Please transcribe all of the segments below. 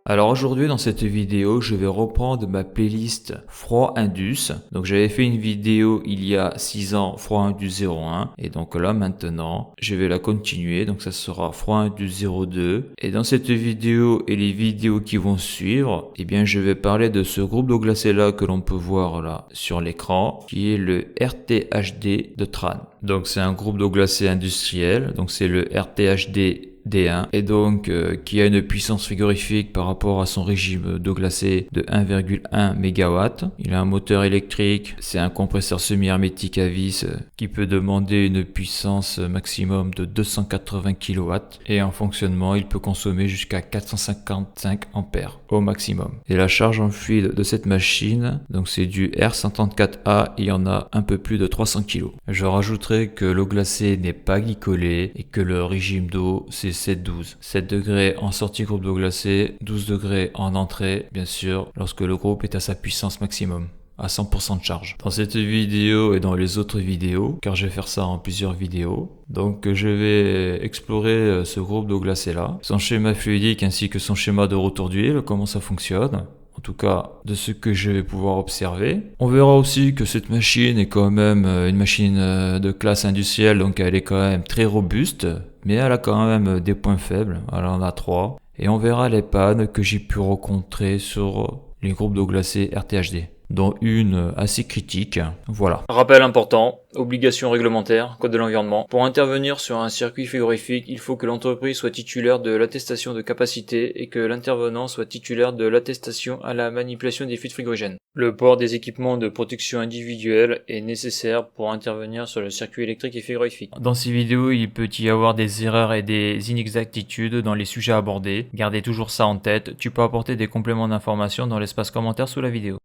Alors aujourd'hui dans cette vidéo, je vais reprendre ma playlist Froid Indus. Donc j'avais fait une vidéo il y a 6 ans, Froid Indus 01. Et donc là maintenant, je vais la continuer. Donc ça sera Froid Indus 02. Et dans cette vidéo et les vidéos qui vont suivre, eh bien je vais parler de ce groupe d'eau glacée là que l'on peut voir là sur l'écran, qui est le RTHD de Tran. Donc c'est un groupe d'eau glacée industriel. Donc c'est le RTHD D1 et donc qui a une puissance frigorifique par rapport à son régime d'eau glacée de 1,1 MW. Il a un moteur électrique, c'est un compresseur semi-hermétique à vis qui peut demander une puissance maximum de 280 kW et en fonctionnement il peut consommer jusqu'à 455 ampères au maximum. Et la charge en fluide de cette machine, donc c'est du R134A, il y en a un peu plus de 300 kg. Je rajouterai que l'eau glacée n'est pas glycolée et que le régime d'eau c'est 7-12. 7 degrés en sortie groupe d'eau glacée, 12 degrés en entrée, bien sûr, lorsque le groupe est à sa puissance maximum, à 100% de charge. Dans cette vidéo et dans les autres vidéos, car je vais faire ça en plusieurs vidéos, donc je vais explorer ce groupe d'eau glacée là, son schéma fluidique ainsi que son schéma de retour d'huile, comment ça fonctionne. En tout cas, de ce que je vais pouvoir observer. On verra aussi que cette machine est quand même une machine de classe industrielle, donc elle est quand même très robuste, mais elle a quand même des points faibles. Elle en a 3. Et on verra les pannes que j'ai pu rencontrer sur les groupes d'eau glacée RTHD, dont une assez critique. Voilà. Rappel important, obligation réglementaire, code de l'environnement. Pour intervenir sur un circuit frigorifique, il faut que l'entreprise soit titulaire de l'attestation de capacité et que l'intervenant soit titulaire de l'attestation à la manipulation des fluides frigorigènes. Le port des équipements de protection individuelle est nécessaire pour intervenir sur le circuit électrique et frigorifique. Dans ces vidéos, il peut y avoir des erreurs et des inexactitudes dans les sujets abordés. Gardez toujours ça en tête. Tu peux apporter des compléments d'information dans l'espace commentaire sous la vidéo.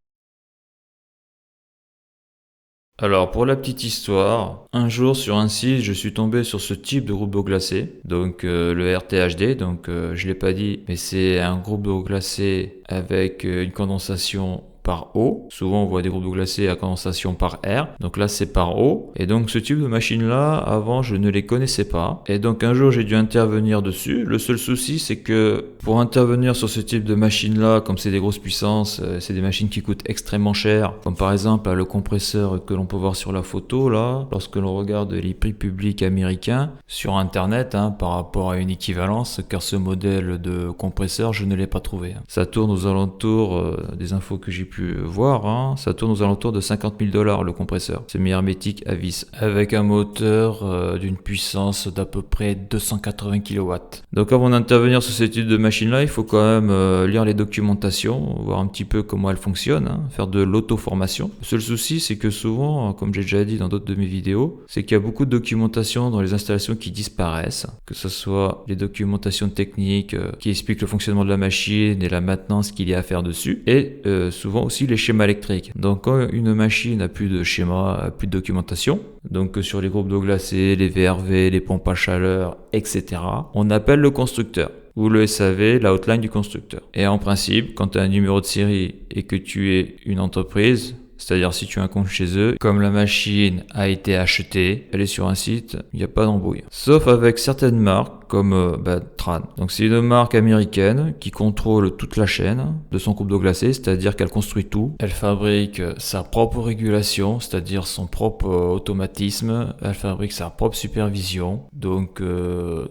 Alors pour la petite histoire, un jour sur un site je suis tombé sur ce type de groupe d'eau glacée, donc le RTHD, donc je l'ai pas dit, mais c'est un groupe d'eau glacée avec une condensation par eau. Souvent on voit des groupes d'eau glacée à condensation par air, donc là c'est par eau. Et donc ce type de machine là, avant je ne les connaissais pas. Et donc un jour j'ai dû intervenir dessus. Le seul souci c'est que pour intervenir sur ce type de machine là, comme c'est des grosses puissances, c'est des machines qui coûtent extrêmement cher. Comme par exemple le compresseur que l'on peut voir sur la photo là, lorsque l'on regarde les prix publics américains sur internet par rapport à une équivalence, car ce modèle de compresseur je ne l'ai pas trouvé. Ça tourne aux alentours des infos que j'ai pu voir, ça tourne aux alentours de 50 000 $ le compresseur semi-hermétique à vis, avec un moteur d'une puissance d'à peu près 280 kW. Donc avant d'intervenir sur ce type de machine là, il faut quand même lire les documentations, voir un petit peu comment elles fonctionnent, faire de l'auto-formation. Le seul souci c'est que souvent, comme j'ai déjà dit dans d'autres de mes vidéos, c'est qu'il y a beaucoup de documentation dans les installations qui disparaissent, que ce soit les documentations techniques qui expliquent le fonctionnement de la machine et la maintenance qu'il y a à faire dessus, et souvent aussi les schémas électriques. Donc quand une machine n'a plus de schéma, plus de documentation, donc sur les groupes d'eau glacée, les VRV, les pompes à chaleur, etc., on appelle le constructeur ou le SAV, la hotline du constructeur. Et en principe, quand tu as un numéro de série et que tu es une entreprise, c'est-à-dire si tu as un compte chez eux, comme la machine a été achetée, elle est sur un site, il n'y a pas d'embrouille. Sauf avec certaines marques comme Tran. Donc c'est une marque américaine qui contrôle toute la chaîne de son groupe d'eau glacée, c'est-à-dire qu'elle construit tout. Elle fabrique sa propre régulation, c'est-à-dire son propre automatisme. Elle fabrique sa propre supervision. Donc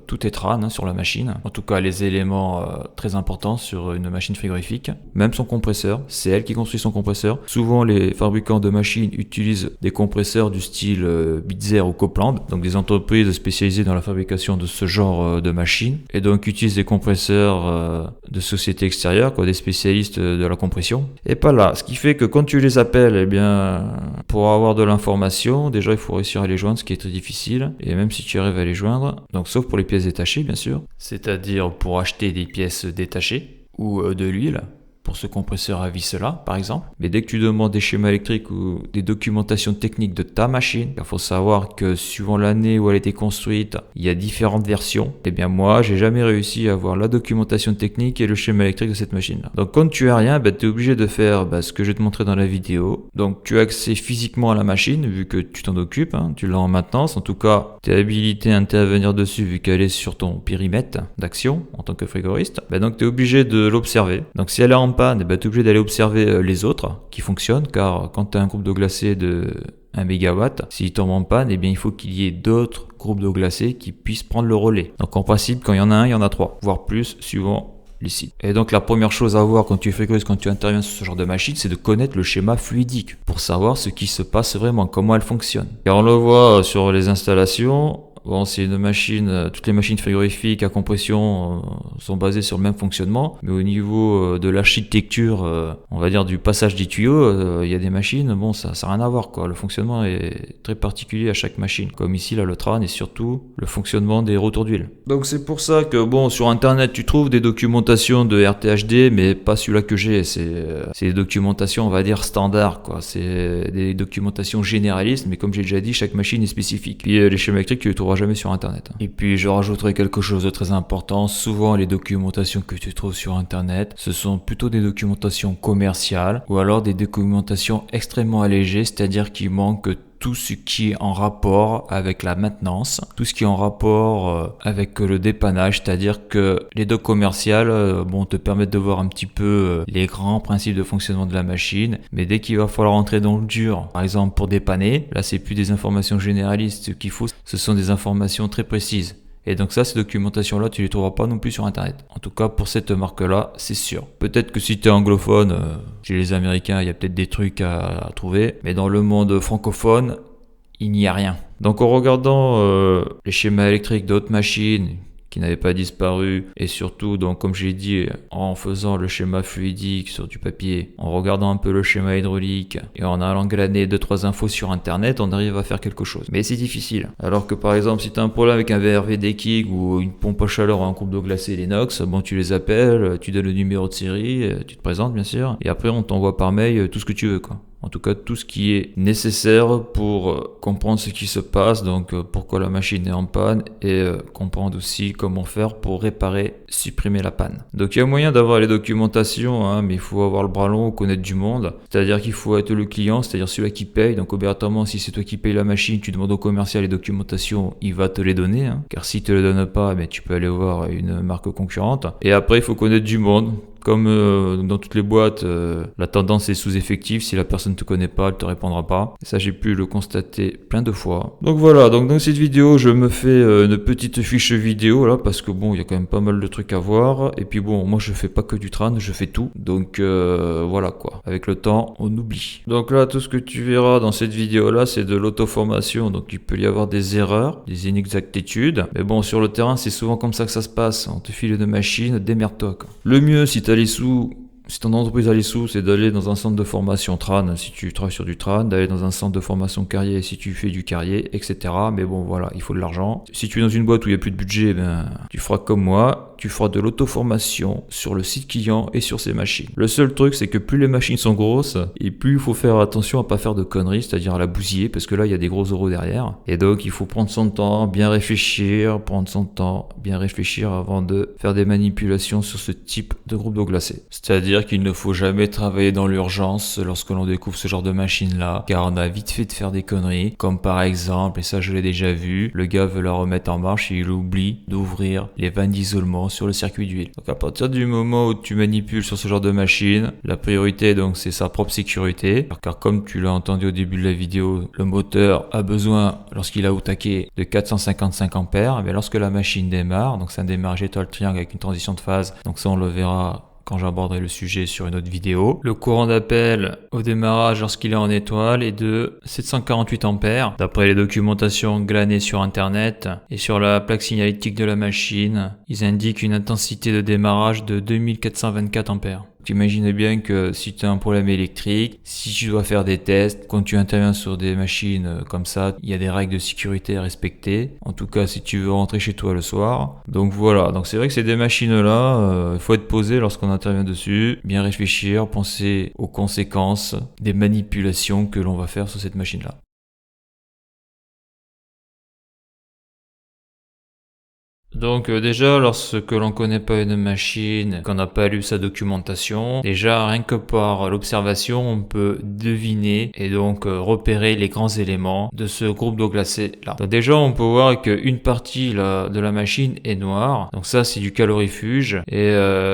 tout est Tran sur la machine. En tout cas les éléments très importants sur une machine frigorifique. Même son compresseur, c'est elle qui construit son compresseur. Souvent les fabricants de machines utilisent des compresseurs du style Bitzer ou Copland, donc des entreprises spécialisées dans la fabrication de ce genre de machines, et donc utilisent des compresseurs de sociétés extérieures, des spécialistes de la compression. Et pas là. Ce qui fait que quand tu les appelles, eh bien, pour avoir de l'information, déjà il faut réussir à les joindre, ce qui est très difficile. Et même si tu arrives à les joindre, donc sauf pour les pièces détachées bien sûr, c'est-à-dire pour acheter des pièces détachées ou de l'huile. pour ce compresseur à vis là, par exemple. Mais dès que tu demandes des schémas électriques ou des documentations techniques de ta machine, il faut savoir que suivant l'année où elle a été construite, il y a différentes versions. Eh bien moi, j'ai jamais réussi à avoir la documentation technique et le schéma électrique de cette machine-là. Donc quand tu as rien, tu es obligé de faire ce que je vais te montrer dans la vidéo. Donc tu as accès physiquement à la machine, vu que tu t'en occupes, tu l'as en maintenance. En tout cas, tu es habilité à intervenir dessus, vu qu'elle est sur ton périmètre d'action en tant que frigoriste. Donc tu es obligé de l'observer. Donc si elle est en panne, tu es obligé d'aller observer les autres qui fonctionnent, car quand tu as un groupe d'eau glacée de 1 mégawatt, s'il tombe en panne, il faut qu'il y ait d'autres groupes d'eau glacée qui puissent prendre le relais. Donc en principe, quand il y en a un, il y en a 3, voire plus, suivant les sites. Et donc la première chose à voir quand tu es frigoriste, quand tu interviens sur ce genre de machine, c'est de connaître le schéma fluidique pour savoir ce qui se passe vraiment, comment elle fonctionne. Car on le voit sur les installations. Bon, c'est une machine, toutes les machines frigorifiques à compression sont basées sur le même fonctionnement, mais au niveau de l'architecture, on va dire du passage des tuyaux, il y a des machines, bon, ça n'a rien à voir, quoi. Le fonctionnement est très particulier à chaque machine, comme ici là, le TRAN, et surtout le fonctionnement des retours d'huile. Donc c'est pour ça que, bon, sur internet, tu trouves des documentations de RTHD, mais pas celui-là que j'ai, c'est des documentations, on va dire, standard, quoi. C'est des documentations généralistes, mais comme j'ai déjà dit, chaque machine est spécifique. Puis les schémas électriques, tu les trouveras jamais sur internet. Et puis je rajouterai quelque chose de très important. Souvent les documentations que tu trouves sur internet, ce sont plutôt des documentations commerciales ou alors des documentations extrêmement allégées, c'est-à-dire qu'il manque tout ce qui est en rapport avec la maintenance, tout ce qui est en rapport avec le dépannage, c'est-à-dire que les docs commerciales te permettent de voir un petit peu les grands principes de fonctionnement de la machine, mais dès qu'il va falloir entrer dans le dur, par exemple pour dépanner, là c'est plus des informations généralistes, ce qu'il faut, ce sont des informations très précises. Et donc ça, ces documentations-là, tu les trouveras pas non plus sur internet. En tout cas, pour cette marque-là, c'est sûr. Peut-être que si tu es anglophone, chez les Américains, il y a peut-être des trucs à trouver. Mais dans le monde francophone, il n'y a rien. Donc en regardant les schémas électriques d'autres machines qui n'avaient pas disparu, et surtout, donc comme j'ai dit, en faisant le schéma fluidique sur du papier, en regardant un peu le schéma hydraulique, et en allant glaner 2-3 infos sur internet, on arrive à faire quelque chose. Mais c'est difficile. Alors que par exemple, si tu as un problème avec un VRV Decking ou une pompe à chaleur ou un groupe d'eau glacée l'inox, tu les appelles, tu donnes le numéro de série, tu te présentes bien sûr, et après on t'envoie par mail tout ce que tu veux, quoi. En tout cas, tout ce qui est nécessaire pour comprendre ce qui se passe, donc pourquoi la machine est en panne, et comprendre aussi comment faire pour réparer, supprimer la panne. Donc il y a moyen d'avoir les documentations, mais il faut avoir le bras long, connaître du monde. C'est-à-dire qu'il faut être le client, c'est-à-dire celui qui paye. Donc obligatoirement, si c'est toi qui payes la machine, tu demandes au commercial les documentations, il va te les donner. Car si te les donne pas, tu peux aller voir une marque concurrente. Et après, il faut connaître du monde. Comme dans toutes les boîtes, la tendance est sous-effectif. Si la personne ne te connaît pas, elle te répondra pas. Et ça, j'ai pu le constater plein de fois. Donc voilà, donc dans cette vidéo, je me fais une petite fiche vidéo là, parce que bon, il y a quand même pas mal de trucs à voir. Et puis bon, moi je fais pas que du TRAN, je fais tout. Donc voilà quoi. Avec le temps, on oublie. Donc là, tout ce que tu verras dans cette vidéo là, c'est de l'auto-formation. Donc il peut y avoir des erreurs, des inexactitudes. Mais bon, sur le terrain, c'est souvent comme ça que ça se passe. On te file une machine, démerde-toi quoi. Le mieux, si t'as les sous, si ton entreprise a les sous, c'est d'aller dans un centre de formation TRAN si tu travailles sur du TRAN, d'aller dans un centre de formation carrier si tu fais du carrier, etc. Mais bon, voilà, il faut de l'argent. Si tu es dans une boîte où il n'y a plus de budget, tu feras comme moi. Tu feras de l'auto-formation sur le site client et sur ses machines. Le seul truc, c'est que plus les machines sont grosses, et plus il faut faire attention à pas faire de conneries, c'est-à-dire à la bousiller, parce que là, il y a des gros euros derrière. Et donc, il faut prendre son temps, bien réfléchir, avant de faire des manipulations sur ce type de groupe d'eau glacée. C'est-à-dire qu'il ne faut jamais travailler dans l'urgence lorsque l'on découvre ce genre de machine-là, car on a vite fait de faire des conneries, comme par exemple, et ça je l'ai déjà vu, le gars veut la remettre en marche et il oublie d'ouvrir les vannes d'isolement sur le circuit d'huile. Donc à partir du moment où tu manipules sur ce genre de machine, la priorité donc c'est sa propre sécurité, car comme tu l'as entendu au début de la vidéo, le moteur a besoin, lorsqu'il a au taquet, de 455 ampères, mais lorsque la machine démarre, donc c'est un démarrage étoile triangle avec une transition de phase, donc ça on le verra quand j'aborderai le sujet sur une autre vidéo. Le courant d'appel au démarrage lorsqu'il est en étoile est de 748 ampères. D'après les documentations glanées sur internet et sur la plaque signalétique de la machine, ils indiquent une intensité de démarrage de 2424 ampères. Tu imagines bien que si tu as un problème électrique, si tu dois faire des tests, quand tu interviens sur des machines comme ça, il y a des règles de sécurité à respecter. En tout cas, si tu veux rentrer chez toi le soir. Donc voilà, donc c'est vrai que c'est des machines-là, il faut être posé lorsqu'on intervient dessus, bien réfléchir, penser aux conséquences des manipulations que l'on va faire sur cette machine-là. Donc déjà, lorsque l'on connaît pas une machine, qu'on n'a pas lu sa documentation, déjà rien que par l'observation, on peut deviner et donc repérer les grands éléments de ce groupe d'eau glacée là. Donc déjà, on peut voir qu'une partie là, de la machine est noire, donc ça c'est du calorifuge, et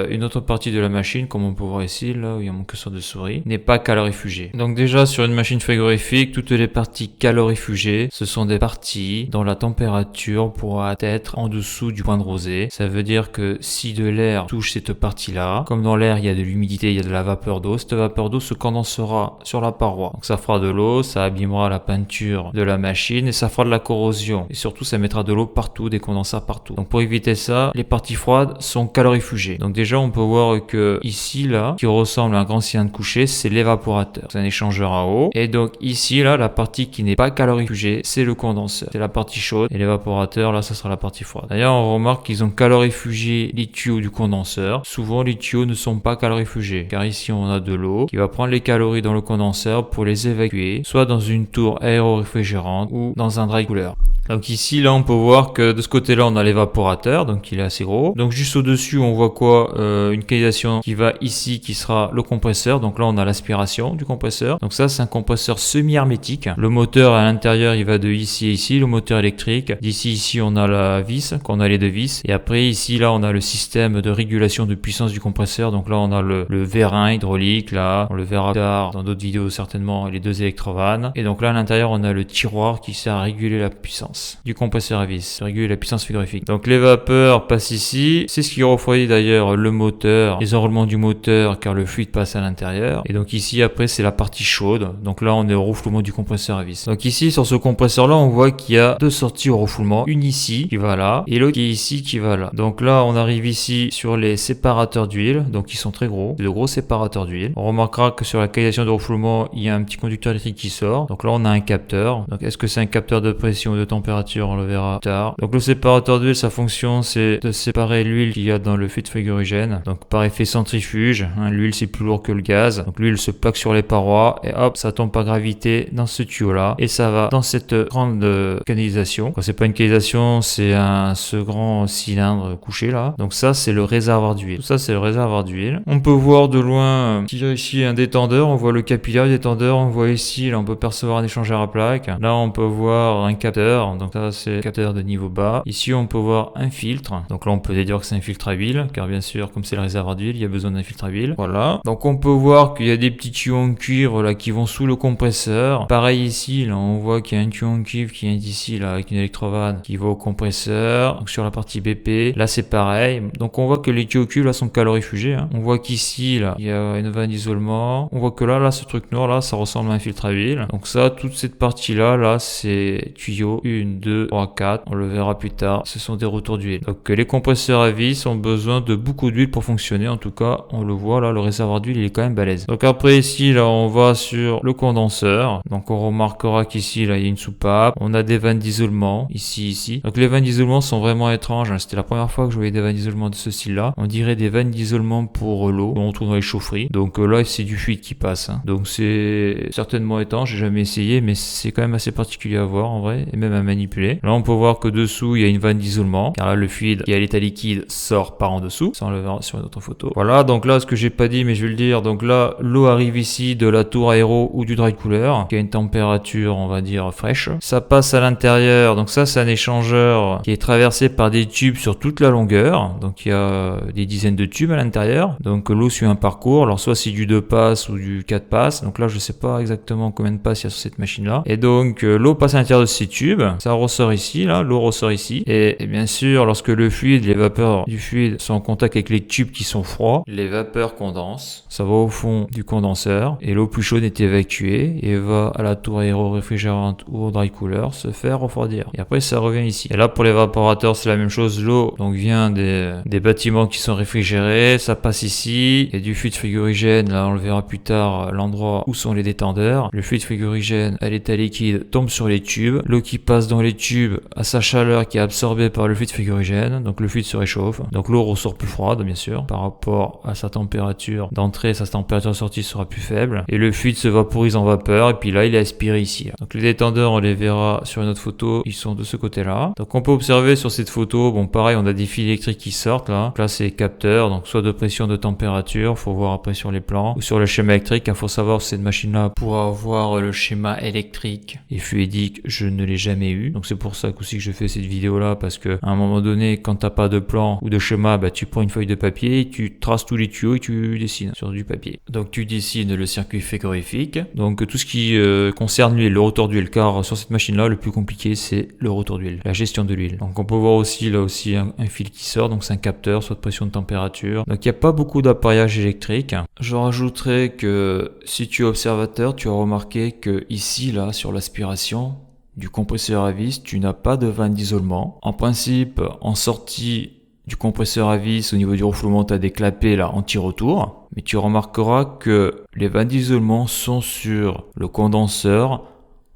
une autre partie de la machine, comme on peut voir ici, là où il y a mon curseur de souris, n'est pas calorifugée. Donc déjà, sur une machine frigorifique, toutes les parties calorifugées, ce sont des parties dont la température pourra être en dessous du point de rosée. Ça veut dire que si de l'air touche cette partie-là, comme dans l'air il y a de l'humidité, il y a de la vapeur d'eau, cette vapeur d'eau se condensera sur la paroi. Donc ça fera de l'eau, ça abîmera la peinture de la machine et ça fera de la corrosion. Et surtout ça mettra de l'eau partout, des condensats partout. Donc pour éviter ça, les parties froides sont calorifugées. Donc déjà on peut voir que ici là, qui ressemble à un grand cylindre couché, c'est l'évaporateur. C'est un échangeur à eau. Et donc ici là, la partie qui n'est pas calorifugée, c'est le condenseur. C'est la partie chaude et l'évaporateur là, ça sera la partie froide. D'ailleurs on remarque qu'ils ont calorifugé les tuyaux du condenseur. Souvent les tuyaux ne sont pas calorifugés car ici on a de l'eau qui va prendre les calories dans le condenseur pour les évacuer soit dans une tour aéro-réfrigérante ou dans un dry cooler. Donc ici là on peut voir que de ce côté là on a l'évaporateur, donc il est assez gros. Donc juste au dessus on voit quoi, une canalisation qui va ici qui sera le compresseur. Donc là on a l'aspiration du compresseur. Donc ça c'est un compresseur semi-hermétique. Le moteur à l'intérieur il va de ici et ici, le moteur électrique. D'ici ici on a la vis, qu'on a les deux vis. Et après ici là on a le système de régulation de puissance du compresseur. Donc là on a le vérin hydraulique, là on le verra plus tard dans d'autres vidéos certainement, les deux électrovannes. Et donc là à l'intérieur on a le tiroir qui sert à réguler la puissance du compresseur à vis, réguler la puissance frigorifique. Donc les vapeurs passent ici, c'est ce qui refroidit d'ailleurs le moteur, les enroulements du moteur car le fluide passe à l'intérieur. Et donc ici après c'est la partie chaude, donc là on est au refoulement du compresseur à vis. Donc ici sur ce compresseur là on voit qu'il y a deux sorties au refoulement, une ici qui va là et l'autre qui est ici qui va là. Donc là on arrive ici sur les séparateurs d'huile, donc ils sont très gros, de gros séparateurs d'huile. On remarquera que sur la canalisation de refoulement il y a un petit conducteur électrique qui sort, donc là on a un capteur. Donc est-ce que c'est un capteur de pression ou de température, on le verra plus tard. Donc le séparateur d'huile, sa fonction c'est de séparer l'huile qu'il y a dans le fluide frigorigène. Donc par effet centrifuge, l'huile c'est plus lourd que le gaz. Donc l'huile se plaque sur les parois et hop, ça tombe par gravité dans ce tuyau là et ça va dans cette grande canalisation. Quand c'est pas une canalisation, c'est ce grand cylindre couché là. Donc ça c'est le réservoir d'huile. Tout ça c'est le réservoir d'huile. On peut voir de loin qu'il y a ici un détendeur. On voit le capillaire du détendeur. On voit ici, là on peut percevoir un échangeur à plaques. Là on peut voir un capteur. Donc ça c'est le capteur de niveau bas. Ici on peut voir un filtre. Donc là on peut déduire que c'est un filtre à huile, car bien sûr comme c'est le réservoir d'huile, il y a besoin d'un filtre à huile. Voilà. Donc on peut voir qu'il y a des petits tuyaux en cuivre là qui vont sous le compresseur. Pareil ici, là on voit qu'il y a un tuyau en cuivre qui est ici là avec une électrovanne qui va au compresseur. Donc sur la partie BP, là c'est pareil. Donc on voit que les tuyaux cuivre là sont calorifugés. On voit qu'ici là il y a une vanne d'isolement. On voit que là ce truc noir là ça ressemble à un filtre à huile. Donc ça, toute cette partie là c'est tuyaux 1, 2, 3, 4, on le verra plus tard, ce sont des retours d'huile. Donc les compresseurs à vis ont besoin de beaucoup d'huile pour fonctionner, en tout cas on le voit là, le réservoir d'huile il est quand même balèze. Donc après ici là on va sur le condenseur, donc on remarquera qu'ici là il y a une soupape, on a des vannes d'isolement, ici. Donc les vannes d'isolement sont vraiment étranges, c'était la première fois que je voyais des vannes d'isolement de ce style là, on dirait des vannes d'isolement pour l'eau, on trouve dans les chaufferies, donc là c'est du fluide qui passe, donc c'est certainement étanche, j'ai jamais essayé mais c'est quand même assez particulier à voir en vrai, et même à manipuler. Là on peut voir que dessous il y a une vanne d'isolement, car là le fluide qui est à l'état liquide sort par en dessous, ça on le verra sur une autre photo. Voilà, donc là ce que j'ai pas dit mais je vais le dire, donc là l'eau arrive ici de la tour aéro ou du dry cooler qui a une température on va dire fraîche, ça passe à l'intérieur, donc ça c'est un échangeur qui est traversé par des tubes sur toute la longueur, donc il y a des dizaines de tubes à l'intérieur, donc l'eau suit un parcours, alors soit c'est du 2 passes ou du 4 passes, donc là je sais pas exactement combien de passes il y a sur cette machine là, et donc l'eau passe à l'intérieur de ces tubes, ça ressort ici, là, l'eau ressort ici. Et bien sûr, lorsque le fluide, les vapeurs du fluide sont en contact avec les tubes qui sont froids, les vapeurs condensent, ça va au fond du condenseur et l'eau plus chaude est évacuée et va à la tour aéro-réfrigérante ou au dry cooler se faire refroidir. Et après, ça revient ici. Et là, pour l'évaporateur, c'est la même chose. L'eau donc vient des bâtiments qui sont réfrigérés, ça passe ici. Et du fluide frigorigène, là, on le verra plus tard, l'endroit où sont les détendeurs. Le fluide frigorigène à l'état liquide tombe sur les tubes. L'eau qui passe dans les tubes a sa chaleur qui est absorbée par le fluide frigorigène. Donc le fluide se réchauffe. Donc l'eau ressort plus froide, bien sûr, par rapport à sa température d'entrée. Sa température de sortie sera plus faible. Et le fluide se vaporise en vapeur. Et puis là, il est aspiré ici. Donc les détendeurs, on les verra sur une autre photo. Ils sont de ce côté-là. Donc on peut observer sur cette photo, bon pareil, on a des fils électriques qui sortent là. Donc là, c'est capteurs, donc soit de pression, de température. Faut voir après sur les plans. Ou sur le schéma électrique. Il faut savoir cette machine-là pour avoir le schéma électrique et fluidique, je ne l'ai jamais eu. Donc c'est pour ça aussi que je fais cette vidéo-là, parce que à un moment donné, quand t'as pas de plan ou de schéma, bah tu prends une feuille de papier, tu traces tous les tuyaux et tu dessines sur du papier. Donc tu dessines le circuit frigorifique. Donc tout ce qui concerne l'huile, le rotor d'huile, car sur cette machine-là, le plus compliqué c'est le rotor d'huile, la gestion de l'huile. Donc on peut voir aussi là aussi un fil qui sort, donc c'est un capteur, soit de pression, de température. Donc il n'y a pas beaucoup d'appareillage électrique. Je rajouterais que si tu es observateur, tu as remarqué que ici là sur l'aspiration du compresseur à vis, tu n'as pas de vanne d'isolement. En principe, en sortie du compresseur à vis, au niveau du refoulement, tu as des clapets là anti-retour. Mais tu remarqueras que les vannes d'isolement sont sur le condenseur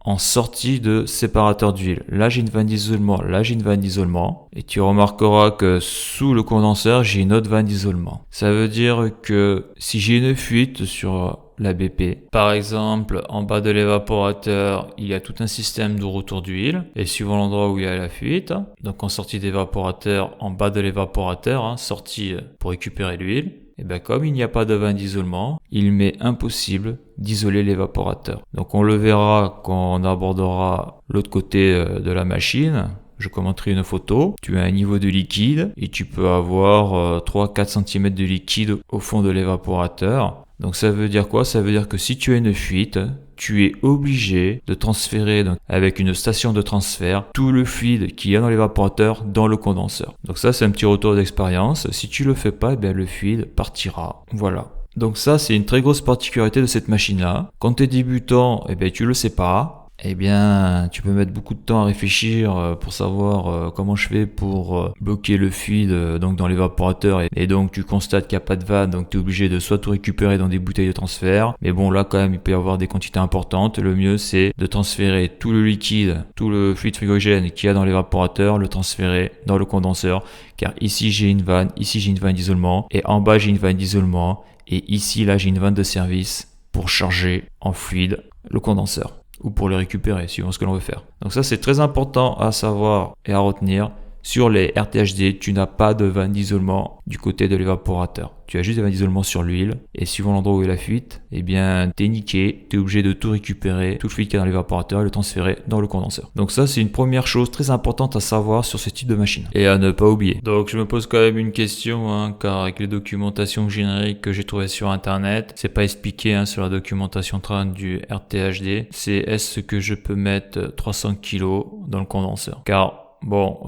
en sortie de séparateur d'huile. Là, j'ai une vanne d'isolement, là, j'ai une vanne d'isolement. Et tu remarqueras que sous le condenseur, j'ai une autre vanne d'isolement. Ça veut dire que si j'ai une fuite sur la BP, par exemple, en bas de l'évaporateur, il y a tout un système de retour d'huile. Et suivant l'endroit où il y a la fuite, donc en sortie d'évaporateur, en bas de l'évaporateur, sortie pour récupérer l'huile, et bien comme il n'y a pas de vanne d'isolement, il m'est impossible d'isoler l'évaporateur. Donc on le verra quand on abordera l'autre côté de la machine. Je commenterai une photo. Tu as un niveau de liquide et tu peux avoir 3-4 cm de liquide au fond de l'évaporateur. Donc ça veut dire quoi? Ça veut dire que si tu as une fuite, tu es obligé de transférer donc, avec une station de transfert tout le fluide qu'il y a dans l'évaporateur dans le condenseur. Donc ça, c'est un petit retour d'expérience. Si tu le fais pas, eh bien, le fluide partira. Voilà. Donc ça, c'est une très grosse particularité de cette machine-là. Quand tu es débutant, eh bien, tu le sais pas. Eh bien, tu peux mettre beaucoup de temps à réfléchir pour savoir comment je fais pour bloquer le fluide donc dans l'évaporateur et donc tu constates qu'il n'y a pas de vanne, donc tu es obligé de soit tout récupérer dans des bouteilles de transfert, mais bon là quand même il peut y avoir des quantités importantes. Le mieux c'est de transférer tout le liquide, tout le fluide frigorigène qu'il y a dans l'évaporateur, le transférer dans le condenseur, car ici j'ai une vanne, ici j'ai une vanne d'isolement et en bas j'ai une vanne d'isolement et ici là j'ai une vanne de service pour charger en fluide le condenseur, ou pour les récupérer, suivant ce que l'on veut faire. Donc ça, c'est très important à savoir et à retenir. Sur les RTHD, tu n'as pas de vanne d'isolement du côté de l'évaporateur. Tu as juste des vannes d'isolement sur l'huile. Et suivant l'endroit où est la fuite, eh bien, t'es niqué. T'es obligé de tout récupérer, tout le fluide qu'il y a dans l'évaporateur et le transférer dans le condenseur. Donc ça, c'est une première chose très importante à savoir sur ce type de machine. Et à ne pas oublier. Donc je me pose quand même une question, car avec les documentations génériques que j'ai trouvées sur Internet, c'est pas expliqué sur la documentation trend du RTHD. C'est est-ce que je peux mettre 300 kg dans le condenseur? Car bon,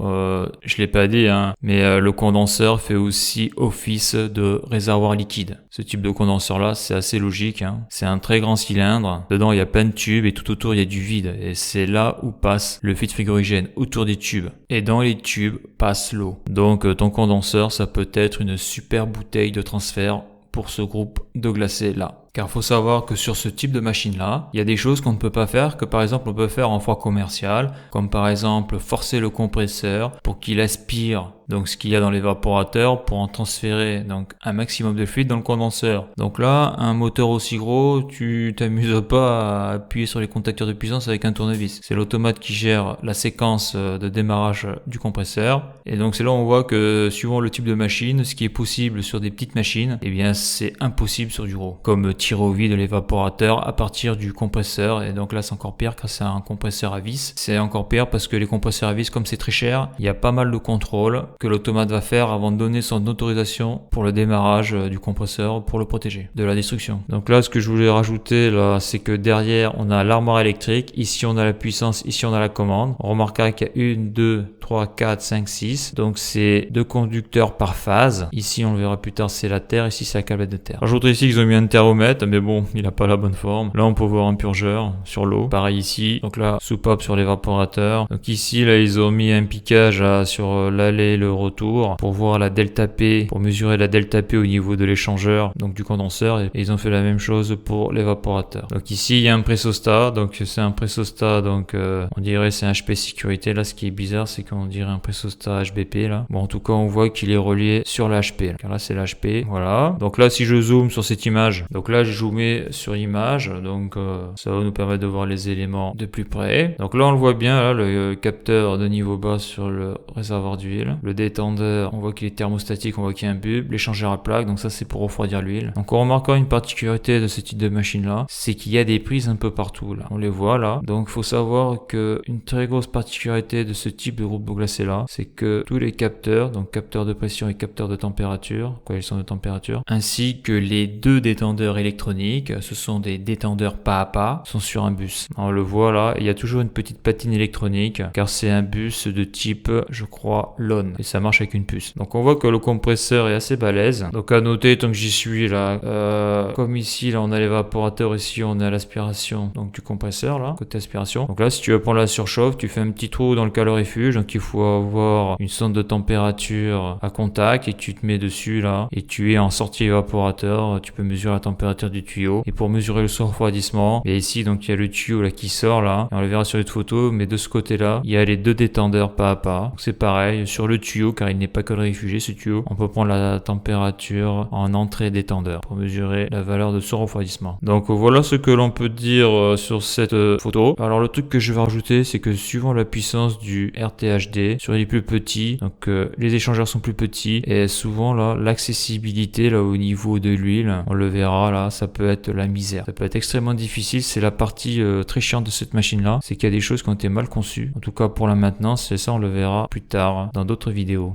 je l'ai pas dit, mais le condenseur fait aussi office de réservoir liquide. Ce type de condenseur-là, c'est assez logique. C'est un très grand cylindre. Dedans, il y a plein de tubes et tout autour, il y a du vide. Et c'est là où passe le fluide frigorigène, autour des tubes. Et dans les tubes passe l'eau. Donc, ton condenseur, ça peut être une super bouteille de transfert pour ce groupe de glacés-là. Car faut savoir que sur ce type de machine-là, il y a des choses qu'on ne peut pas faire, que par exemple on peut faire en froid commercial, comme par exemple forcer le compresseur pour qu'il aspire donc ce qu'il y a dans l'évaporateur pour en transférer donc un maximum de fluide dans le condenseur. Donc là, un moteur aussi gros, tu t'amuses pas à appuyer sur les contacteurs de puissance avec un tournevis. C'est l'automate qui gère la séquence de démarrage du compresseur. Et donc c'est là où on voit que suivant le type de machine, ce qui est possible sur des petites machines, eh bien c'est impossible sur du gros. Comme tirer au vide l'évaporateur à partir du compresseur. Et donc là c'est encore pire car c'est un compresseur à vis. C'est encore pire parce que les compresseurs à vis, comme c'est très cher, il y a pas mal de contrôles que l'automate va faire avant de donner son autorisation pour le démarrage du compresseur pour le protéger de la destruction. Donc là ce que je voulais rajouter là, c'est que derrière on a l'armoire électrique, ici on a la puissance, ici on a la commande. On remarquera qu'il y a 1, 2, 3, 4, 5, 6. Donc c'est 2 conducteurs par phase. Ici on le verra plus tard, c'est la terre, ici c'est la câblette de terre. J'ajouterai ici qu'ils ont mis un thermomètre, mais bon, il a pas la bonne forme. Là on peut voir un purgeur sur l'eau. Pareil ici. Donc là, soupape sur l'évaporateur. Donc ici là ils ont mis un piquage là, sur l'aller et le retour pour voir la delta P, pour mesurer la delta P au niveau de l'échangeur, donc du condenseur, et ils ont fait la même chose pour l'évaporateur. Donc ici il y a un pressostat, donc c'est un pressostat, donc on dirait c'est un HP sécurité. Là ce qui est bizarre c'est qu'on dirait un pressostat HBP là. Bon en tout cas on voit qu'il est relié sur l'HP, car là c'est l'HP, voilà. Donc là si je zoome sur cette image, donc là j'ai zoomé sur image, donc ça va nous permettre de voir les éléments de plus près. Donc là on le voit bien, là le capteur de niveau bas sur le réservoir d'huile, le détendeur on voit qu'il est thermostatique, on voit qu'il y a un bulbe, l'échangeur à plaque, donc ça c'est pour refroidir l'huile. Donc on remarque une particularité de ce type de machine là, c'est qu'il y a des prises un peu partout là, on les voit là. Donc il faut savoir que une très grosse particularité de ce type de groupe d'eau glacée là, c'est que tous les capteurs, donc capteurs de pression et capteurs de température, coefficient de température, ainsi que les 2 détendeurs électroniques, ce sont des détendeurs pas à pas, sont sur un bus. On le voit là, il y a toujours une petite patine électronique, car c'est un bus de type, je crois, LON, et ça marche avec une puce. Donc on voit que le compresseur est assez balèze. Donc à noter, tant que j'y suis là, comme ici là on a l'évaporateur, ici on a l'aspiration, donc du compresseur là, côté aspiration. Donc là si tu veux prendre la surchauffe, tu fais un petit trou dans le calorifuge, donc il faut avoir une sonde de température à contact et tu te mets dessus là, et tu es en sortie évaporateur, tu peux mesurer la température du tuyau. Et pour mesurer le refroidissement, et ici donc il y a le tuyau là qui sort là, et on le verra sur les photos, mais de ce côté là, il y a les 2 détendeurs pas à pas. Donc c'est pareil, sur le tuyau, car il n'est pas calorifugé ce tuyau, on peut prendre la température en entrée détendeur pour mesurer la valeur de son refroidissement. Donc voilà ce que l'on peut dire sur cette photo. Alors le truc que je vais rajouter, c'est que suivant la puissance du RTHD, sur les plus petits, donc les échangeurs sont plus petits, et souvent là, l'accessibilité là au niveau de l'huile, on le verra là, ça peut être la misère. Ça peut être extrêmement difficile, c'est la partie très chiante de cette machine là, c'est qu'il y a des choses qui ont été mal conçues. En tout cas pour la maintenance, et ça on le verra plus tard dans d'autres vidéos.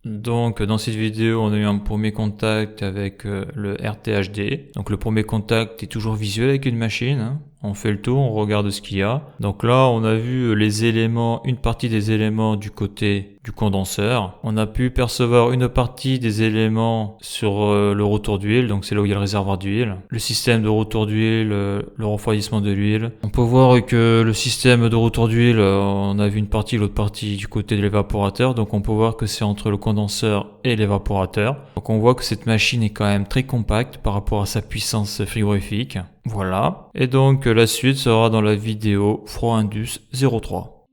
Donc dans cette vidéo on a eu un premier contact avec le RTHD. Donc le premier contact est toujours visuel avec une machine, hein. On fait le tour, on regarde ce qu'il y a. Donc là on a vu les éléments, une partie des éléments du côté du condenseur. On a pu percevoir une partie des éléments sur le retour d'huile, donc c'est là où il y a le réservoir d'huile. Le système de retour d'huile, le refroidissement de l'huile. On peut voir que le système de retour d'huile, on a vu une partie, l'autre partie du côté de l'évaporateur. Donc on peut voir que c'est entre le condenseur et l'évaporateur. Donc on voit que cette machine est quand même très compacte par rapport à sa puissance frigorifique. Voilà. Et donc la suite sera dans la vidéo Froid Indus 03.